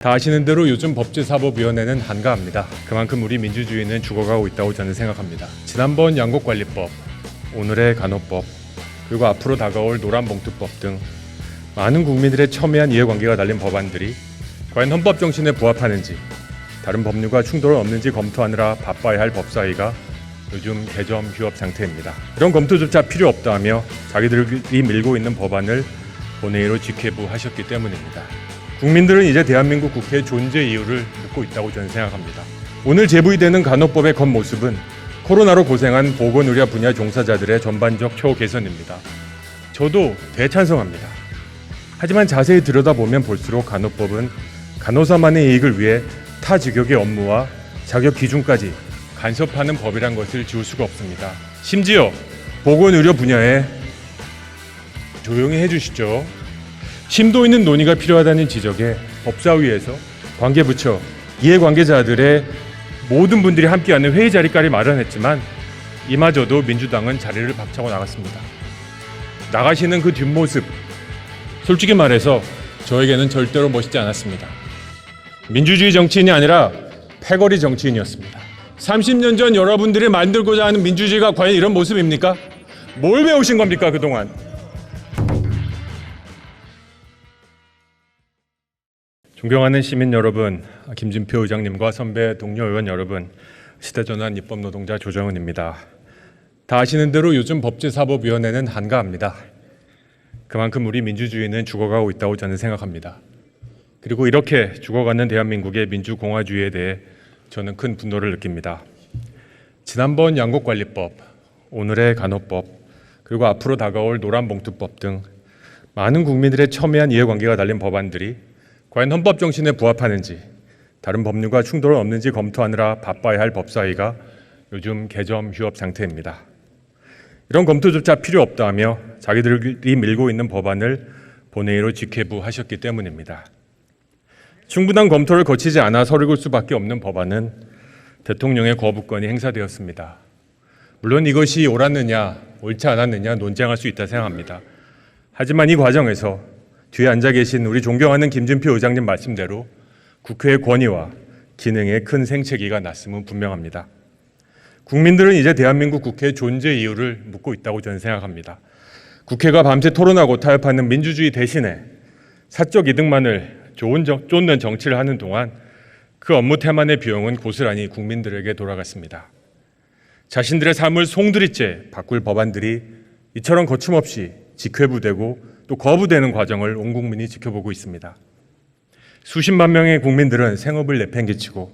다 아시는 대로 요즘 법제사법위원회는 한가합니다. 그만큼 우리 민주주의는 죽어가고 있다고 저는 생각합니다. 지난번 양곡관리법, 오늘의 간호법, 그리고 앞으로 다가올 노란봉투법 등 많은 국민들의 첨예한 이해관계가 달린 법안들이 과연 헌법 정신에 부합하는지, 다른 법률과 충돌은 없는지 검토하느라 바빠야 할 법사위가 요즘 개점 휴업 상태입니다. 이런 검토조차 필요 없다며 자기들이 밀고 있는 법안을 본회의로 직회부하셨기 때문입니다. 국민들은 이제 대한민국 국회의 존재 이유를 묻고 있다고 저는 생각합니다. 오늘 제부되는 간호법의 겉모습은 코로나로 고생한 보건의료 분야 종사자들의 전반적 처우 개선입니다. 저도 대찬성합니다. 하지만 자세히 들여다보면 볼수록 간호법은 간호사만의 이익을 위해 타 직역의 업무와 자격 기준까지 간섭하는 법이란 것을 지울 수가 없습니다. 심지어 보건의료 분야에 조용히 해주시죠. 심도 있는 논의가 필요하다는 지적에 법사위에서 관계부처, 이해관계자들의 모든 분들이 함께하는 회의 자리까지 마련했지만 이마저도 민주당은 자리를 박차고 나갔습니다. 나가시는 그 뒷모습, 솔직히 말해서 저에게는 절대로 멋있지 않았습니다. 민주주의 정치인이 아니라 패거리 정치인이었습니다. 30년 전 여러분들이 만들고자 하는 민주주의가 과연 이런 모습입니까? 뭘 배우신 겁니까, 그동안? 존경하는 시민 여러분, 김진표 의장님과 선배 동료 의원 여러분, 시대전환 입법노동자 조정은입니다. 다 아시는 대로 요즘 법제사법위원회는 한가합니다. 그만큼 우리 민주주의는 죽어가고 있다고 저는 생각합니다. 그리고 이렇게 죽어가는 대한민국의 민주공화주의에 대해 저는 큰 분노를 느낍니다. 지난번 양곡관리법, 오늘의 간호법, 그리고 앞으로 다가올 노란봉투법 등 많은 국민들의 첨예한 이해관계가 달린 법안들이 과연 헌법 정신에 부합하는지, 다른 법률과 충돌은 없는지 검토하느라 바빠야 할 법사위가 요즘 개점 휴업 상태입니다. 이런 검토조차 필요 없다며 자기들이 밀고 있는 법안을 본회의로 직회부하셨기 때문입니다. 충분한 검토를 거치지 않아 서류일 수밖에 없는 법안은 대통령의 거부권이 행사되었습니다. 물론 이것이 옳았느냐, 옳지 않았느냐 논쟁할 수 있다 생각합니다. 하지만 이 과정에서 뒤에 앉아 계신 우리 존경하는 김진표 의장님 말씀대로 국회의 권위와 기능에 큰 생채기가 났음은 분명합니다. 국민들은 이제 대한민국 국회의 존재 이유를 묻고 있다고 저는 생각합니다. 국회가 밤새 토론하고 타협하는 민주주의 대신에 사적 이득만을 쫓는 정치를 하는 동안 그 업무 태만의 비용은 고스란히 국민들에게 돌아갔습니다. 자신들의 삶을 송두리째 바꿀 법안들이 이처럼 거침없이 직회부되고 또 거부되는 과정을 온 국민이 지켜보고 있습니다. 수십만 명의 국민들은 생업을 내팽개치고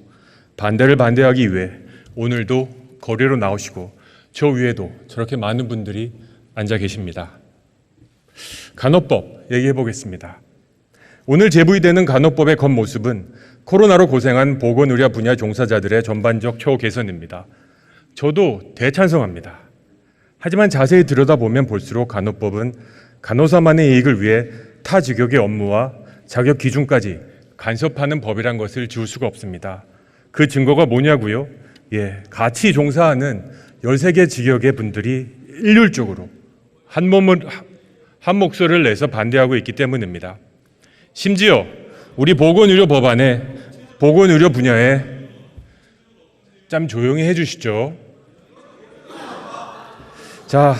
반대를 반대하기 위해 오늘도 거리로 나오시고 저 위에도 저렇게 많은 분들이 앉아 계십니다. 간호법 얘기해 보겠습니다. 오늘 제부되는 간호법의 겉모습은 코로나로 고생한 보건의료 분야 종사자들의 전반적 처우 개선입니다. 저도 대찬성합니다. 하지만 자세히 들여다보면 볼수록 간호법은 간호사만의 이익을 위해 타 직역의 업무와 자격 기준까지 간섭하는 법이란 것을 지울 수가 없습니다. 그 증거가 뭐냐고요? 같이 종사하는 13개 직역의 분들이 일률적으로 한 목소리를 내서 반대하고 있기 때문입니다. 심지어 우리 보건의료 법안에 보건의료 분야에 좀 조용히 해주시죠. 자,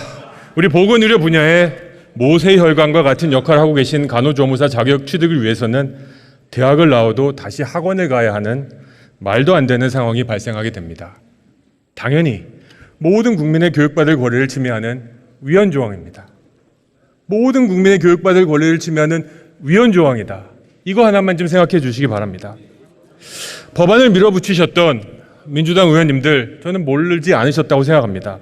우리 보건의료 분야에 모세혈관과 같은 역할을 하고 계신 간호조무사 자격 취득을 위해서는 대학을 나와도 다시 학원을 가야 하는 말도 안 되는 상황이 발생하게 됩니다. 당연히 모든 국민의 교육받을 권리를 침해하는 위헌 조항입니다. 모든 국민의 교육받을 권리를 침해하는 위헌 조항이다. 이거 하나만 좀 생각해 주시기 바랍니다. 법안을 밀어붙이셨던 민주당 의원님들, 저는 모르지 않으셨다고 생각합니다.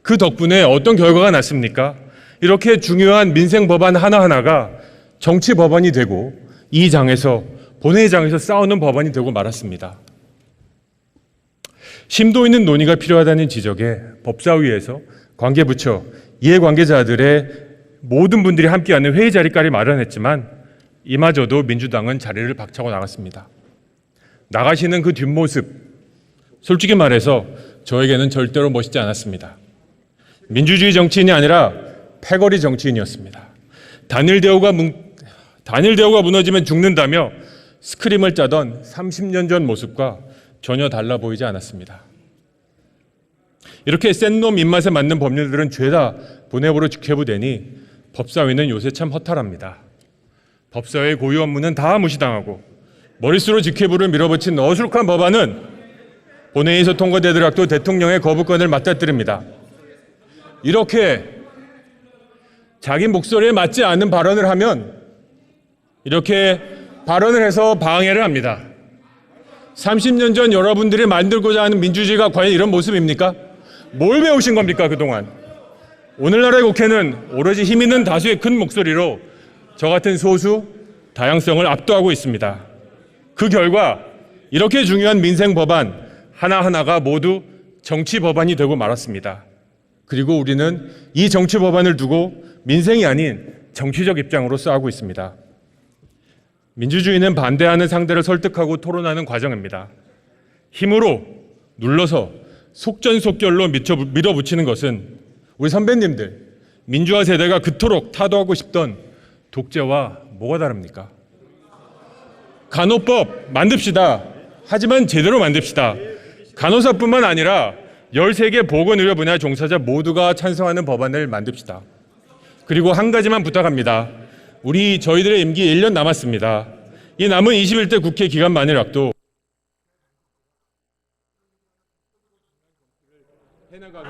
그 덕분에 어떤 결과가 났습니까? 이렇게 중요한 민생 법안 하나하나가 정치 법안이 되고 이 장에서 본회의장에서 싸우는 법안이 되고 말았습니다. 심도 있는 논의가 필요하다는 지적에 법사위에서 관계부처, 이해관계자들의 모든 분들이 함께하는 회의 자리까지 마련했지만 이마저도 민주당은 자리를 박차고 나갔습니다. 나가시는 그 뒷모습, 솔직히 말해서 저에게는 절대로 멋있지 않았습니다. 민주주의 정치인이 아니라 패거리 정치인이었습니다. 단일 대우가 무너지면 죽는다며 스크림을 짜던 30년 전 모습과 전혀 달라 보이지 않았습니다. 이렇게 센 놈 입맛에 맞는 법률들은 죄다 보내버려 직회부되니 법사위는 요새 참 허탈합니다. 법사위의 고유 업무는 다 무시당하고 머릿수로 직회부를 밀어붙인 어수룩한 법안은 본회의에서 통과되더라도 대통령의 거부권을 맞닥뜨립니다. 이렇게 자기 목소리에 맞지 않는 발언을 하면 이렇게 발언을 해서 방해를 합니다. 30년 전 여러분들이 만들고자 하는 민주주의가 과연 이런 모습입니까? 뭘 배우신 겁니까, 그동안? 오늘날의 국회는 오로지 힘 있는 다수의 큰 목소리로 저 같은 소수, 다양성을 압도하고 있습니다. 그 결과 이렇게 중요한 민생 법안 하나하나가 모두 정치 법안이 되고 말았습니다. 그리고 우리는 이 정치 법안을 두고 민생이 아닌 정치적 입장으로 싸우고 있습니다. 민주주의는 반대하는 상대를 설득하고 토론하는 과정입니다. 힘으로 눌러서 속전속결로 밀어붙이는 것은 우리 선배님들 민주화 세대가 그토록 타도하고 싶던 독재와 뭐가 다릅니까? 간호법 만듭시다. 하지만 제대로 만듭시다. 간호사뿐만 아니라 13개 보건의료 분야 종사자 모두가 찬성하는 법안을 만듭시다. 그리고 한 가지만 부탁합니다. 저희들의 임기 1년 남았습니다. 이 남은 21대 국회 기간 만이라도 해나가게